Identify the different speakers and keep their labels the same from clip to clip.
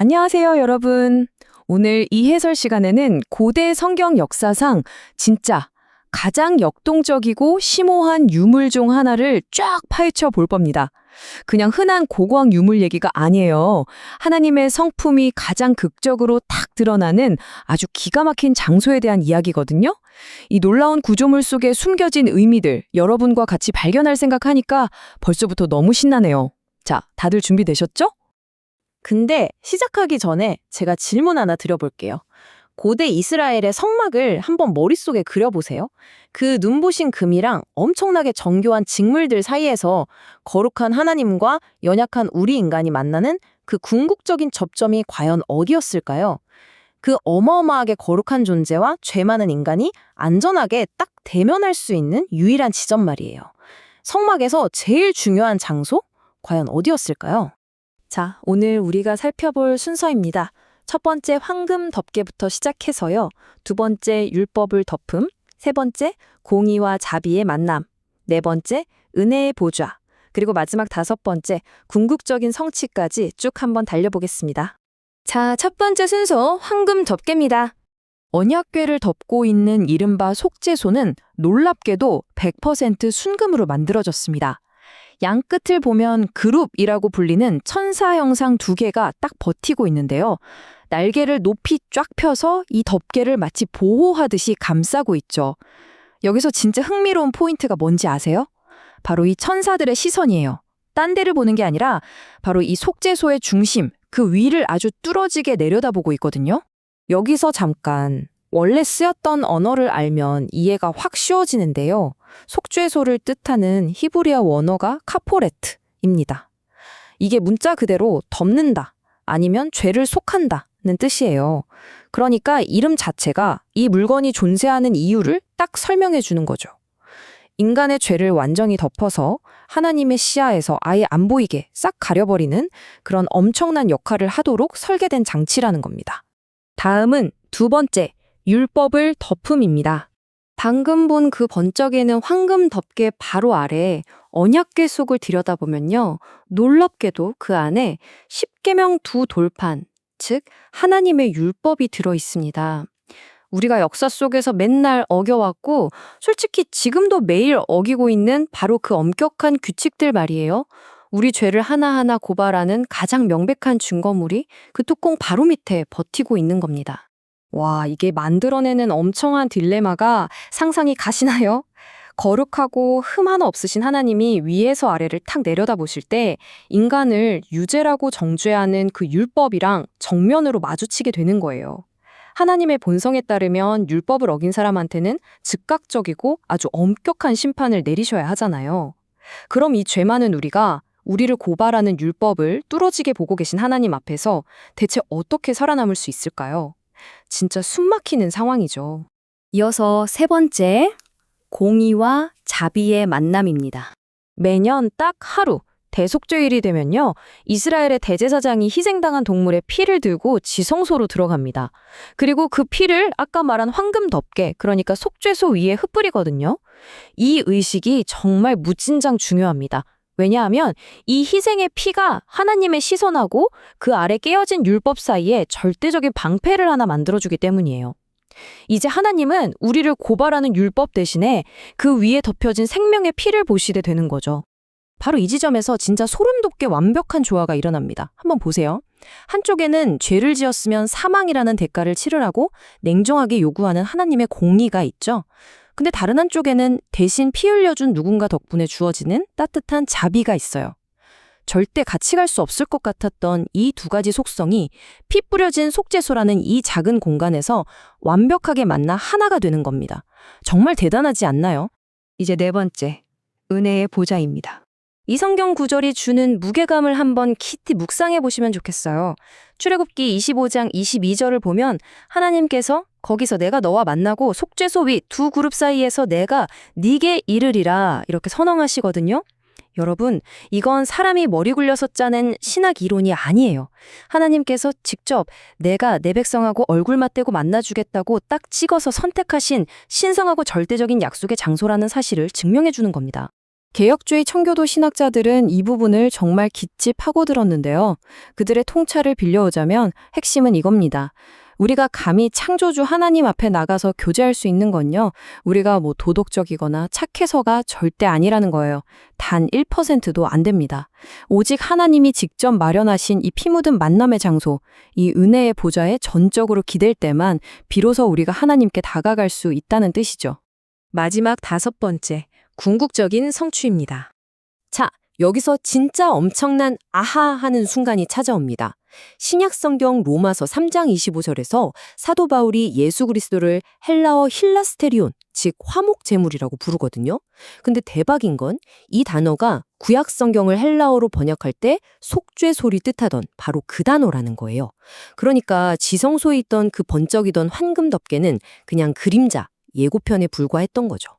Speaker 1: 안녕하세요, 여러분. 오늘 이 해설 시간에는 고대 성경 역사상 진짜 가장 역동적이고 심오한 유물 중 하나를 쫙 파헤쳐 볼 겁니다. 그냥 흔한 고고학 유물 얘기가 아니에요. 하나님의 성품이 가장 극적으로 탁 드러나는 아주 기가 막힌 장소에 대한 이야기거든요. 이 놀라운 구조물 속에 숨겨진 의미들, 여러분과 같이 발견할 생각하니까 벌써부터 너무 신나네요. 자, 다들 준비되셨죠?
Speaker 2: 근데 시작하기 전에 제가 질문 하나 드려볼게요. 고대 이스라엘의 성막을 한번 머릿속에 그려보세요. 그 눈부신 금이랑 엄청나게 정교한 직물들 사이에서 거룩한 하나님과 연약한 우리 인간이 만나는 그 궁극적인 접점이 과연 어디였을까요? 그 어마어마하게 거룩한 존재와 죄 많은 인간이 안전하게 딱 대면할 수 있는 유일한 지점 말이에요. 성막에서 제일 중요한 장소? 과연 어디였을까요?
Speaker 3: 자, 오늘 우리가 살펴볼 순서입니다. 첫 번째 황금 덮개부터 시작해서요. 두 번째 율법을 덮음, 세 번째 공의와 자비의 만남, 네 번째 은혜의 보좌, 그리고 마지막 다섯 번째 궁극적인 성취까지 쭉 한번 달려보겠습니다.
Speaker 1: 자, 첫 번째 순서 황금 덮개입니다. 언약궤를 덮고 있는 이른바 속죄소는 놀랍게도 100% 순금으로 만들어졌습니다. 양 끝을 보면 그룹이라고 불리는 천사 형상 두 개가 딱 버티고 있는데요. 날개를 높이 쫙 펴서 이 덮개를 마치 보호하듯이 감싸고 있죠. 여기서 진짜 흥미로운 포인트가 뭔지 아세요? 바로 이 천사들의 시선이에요. 딴 데를 보는 게 아니라 바로 이 속죄소의 중심, 그 위를 아주 뚫어지게 내려다보고 있거든요. 여기서 잠깐 원래 쓰였던 언어를 알면 이해가 확 쉬워지는데요. 속죄소를 뜻하는 히브리어 원어가 카포레트입니다. 이게 문자 그대로 덮는다, 아니면 죄를 속한다는 뜻이에요. 그러니까 이름 자체가 이 물건이 존재하는 이유를 딱 설명해 주는 거죠. 인간의 죄를 완전히 덮어서 하나님의 시야에서 아예 안 보이게 싹 가려버리는 그런 엄청난 역할을 하도록 설계된 장치라는 겁니다. 다음은 두 번째, 율법을 덮음입니다. 방금 본 그 번쩍이는 황금 덮개 바로 아래 언약궤 속을 들여다보면요. 놀랍게도 그 안에 십계명 두 돌판, 즉 하나님의 율법이 들어 있습니다. 우리가 역사 속에서 맨날 어겨왔고 솔직히 지금도 매일 어기고 있는 바로 그 엄격한 규칙들 말이에요. 우리 죄를 하나하나 고발하는 가장 명백한 증거물이 그 뚜껑 바로 밑에 버티고 있는 겁니다. 와, 이게 만들어내는 엄청난 딜레마가 상상이 가시나요? 거룩하고 흠 하나 없으신 하나님이 위에서 아래를 탁 내려다보실 때 인간을 유죄라고 정죄하는 그 율법이랑 정면으로 마주치게 되는 거예요. 하나님의 본성에 따르면 율법을 어긴 사람한테는 즉각적이고 아주 엄격한 심판을 내리셔야 하잖아요. 그럼 이 죄 많은 우리를 고발하는 율법을 뚫어지게 보고 계신 하나님 앞에서 대체 어떻게 살아남을 수 있을까요? 진짜 숨막히는 상황이죠. 이어서 세 번째, 공의와 자비의 만남입니다. 매년 딱 하루, 대속죄일이 되면요, 이스라엘의 대제사장이 희생당한 동물의 피를 들고 지성소로 들어갑니다. 그리고 그 피를 아까 말한 황금 덮개, 그러니까 속죄소 위에 흩뿌리거든요. 이 의식이 정말 무진장 중요합니다. 왜냐하면 이 희생의 피가 하나님의 시선하고 그 아래 깨어진 율법 사이에 절대적인 방패를 하나 만들어주기 때문이에요. 이제 하나님은 우리를 고발하는 율법 대신에 그 위에 덮여진 생명의 피를 보시게 되는 거죠. 바로 이 지점에서 진짜 소름 돋게 완벽한 조화가 일어납니다. 한번 보세요. 한쪽에는 죄를 지었으면 사망이라는 대가를 치르라고 냉정하게 요구하는 하나님의 공의가 있죠. 근데 다른 한쪽에는 대신 피 흘려준 누군가 덕분에 주어지는 따뜻한 자비가 있어요. 절대 같이 갈 수 없을 것 같았던 이 두 가지 속성이 피 뿌려진 속죄소라는 이 작은 공간에서 완벽하게 만나 하나가 되는 겁니다. 정말 대단하지 않나요? 이제 네 번째, 은혜의 보좌입니다. 이 성경 구절이 주는 무게감을 한번 깊이 묵상해 보시면 좋겠어요. 출애굽기 25장 22절을 보면 하나님께서 거기서 내가 너와 만나고 속죄소 위 두 그룹 사이에서 내가 네게 이르리라 이렇게 선언하시거든요. 여러분, 이건 사람이 머리 굴려서 짜낸 신학 이론이 아니에요. 하나님께서 직접 내가 내 백성하고 얼굴 맞대고 만나주겠다고 딱 찍어서 선택하신 신성하고 절대적인 약속의 장소라는 사실을 증명해 주는 겁니다. 개혁주의 청교도 신학자들은 이 부분을 정말 깊이 파고들었는데요. 그들의 통찰을 빌려오자면 핵심은 이겁니다. 우리가 감히 창조주 하나님 앞에 나가서 교제할 수 있는 건요, 우리가 도덕적이거나 착해서가 절대 아니라는 거예요. 단 1%도 안 됩니다. 오직 하나님이 직접 마련하신 이 피 묻은 만남의 장소, 이 은혜의 보좌에 전적으로 기댈 때만 비로소 우리가 하나님께 다가갈 수 있다는 뜻이죠.
Speaker 3: 마지막 5번째, 궁극적인 성취입니다.
Speaker 2: 자, 여기서 진짜 엄청난 아하 하는 순간이 찾아옵니다. 신약 성경 로마서 3장 25절에서 사도 바울이 예수 그리스도를 헬라어 힐라스테리온, 즉 화목 제물이라고 부르거든요. 근데 대박인 건 이 단어가 구약 성경을 헬라어로 번역할 때 속죄소리 뜻하던 바로 그 단어라는 거예요. 그러니까 지성소에 있던 그 번쩍이던 황금 덮개는 그냥 그림자, 예고편에 불과했던 거죠.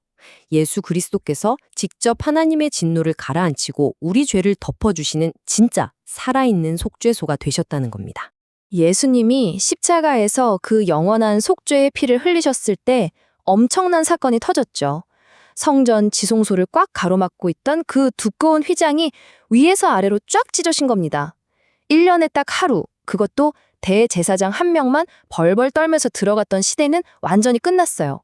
Speaker 2: 예수 그리스도께서 직접 하나님의 진노를 가라앉히고 우리 죄를 덮어주시는 진짜 살아있는 속죄소가 되셨다는 겁니다.
Speaker 3: 예수님이 십자가에서 그 영원한 속죄의 피를 흘리셨을 때 엄청난 사건이 터졌죠. 성전 지성소를 꽉 가로막고 있던 그 두꺼운 휘장이 위에서 아래로 쫙 찢어진 겁니다. 1년에 딱 하루, 그것도 대제사장 한 명만 벌벌 떨면서 들어갔던 시대는 완전히 끝났어요.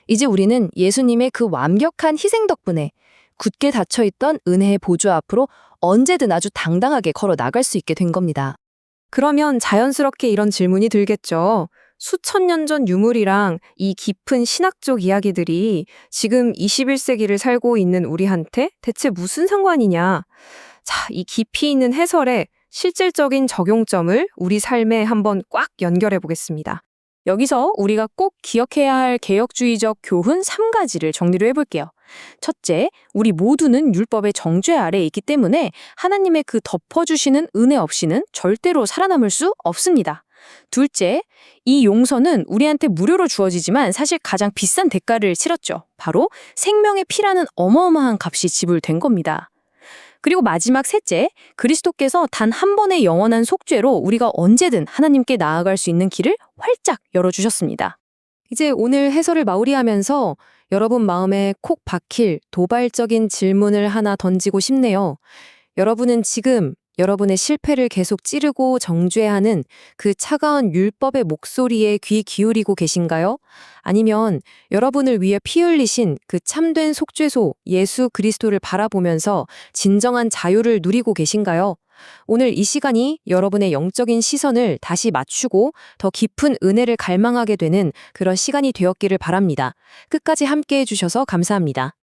Speaker 3: 이제 우리는 예수님의 그 완벽한 희생 덕분에 굳게 닫혀있던 은혜의 보좌 앞으로 언제든 아주 당당하게 걸어 나갈 수 있게 된 겁니다.
Speaker 1: 그러면 자연스럽게 이런 질문이 들겠죠. 수천 년 전 유물이랑 이 깊은 신학적 이야기들이 지금 21세기를 살고 있는 우리한테 대체 무슨 상관이냐? 자, 이 깊이 있는 해설에 실질적인 적용점을 우리 삶에 한번 꽉 연결해 보겠습니다. 여기서 우리가 꼭 기억해야 할 개혁주의적 교훈 3가지를 정리를 해볼게요. 첫째, 우리 모두는 율법의 정죄 아래에 있기 때문에 하나님의 그 덮어주시는 은혜 없이는 절대로 살아남을 수 없습니다. 둘째, 이 용서는 우리한테 무료로 주어지지만 사실 가장 비싼 대가를 치렀죠. 바로 생명의 피라는 어마어마한 값이 지불된 겁니다. 그리고 마지막 셋째, 그리스도께서 단 한 번의 영원한 속죄로 우리가 언제든 하나님께 나아갈 수 있는 길을 활짝 열어주셨습니다. 이제 오늘 해설을 마무리하면서 여러분 마음에 콕 박힐 도발적인 질문을 하나 던지고 싶네요. 여러분은 지금 여러분의 실패를 계속 찌르고 정죄하는 그 차가운 율법의 목소리에 귀 기울이고 계신가요? 아니면 여러분을 위해 피 흘리신 그 참된 속죄소 예수 그리스도를 바라보면서 진정한 자유를 누리고 계신가요? 오늘 이 시간이 여러분의 영적인 시선을 다시 맞추고 더 깊은 은혜를 갈망하게 되는 그런 시간이 되었기를 바랍니다. 끝까지 함께해 주셔서 감사합니다.